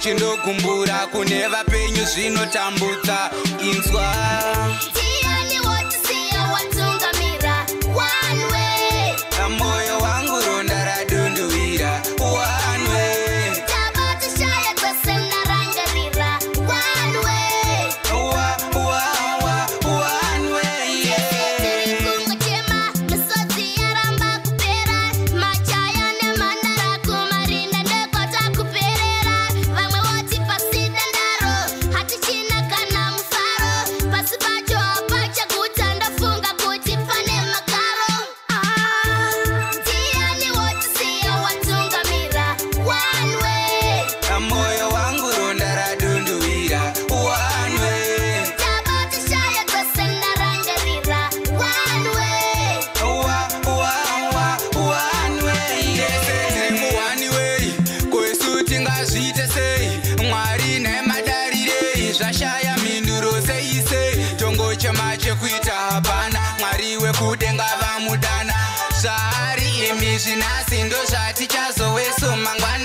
muchindogumbura kune vapenyu zvinotambudza inzwa Ndiani wotisiya watungamira one way moyo wangu ronda radunduwira one way tabatishaya dzose narangarira one way one way tiri kungochema misodzi yaramba kupera machaya nemhandara kumarinda ndekwata kuperera vamwe voti pasida ndaro hatichina kana mufaro pasi pacho hapachaguta ndafunga kuti pane makaro ndiani wotisiya watungamira one way moyo wangu ronda radunduwira one way tabatishaya dzose narangarira one way one way one way kwesu tingazviite sei mwari nemadarirei zvashaya mhinduro seisei tongochema chekuita hapana mwari wekudenga vamudana zvaari imi zvinasi ndo zvatichazoweso mangwana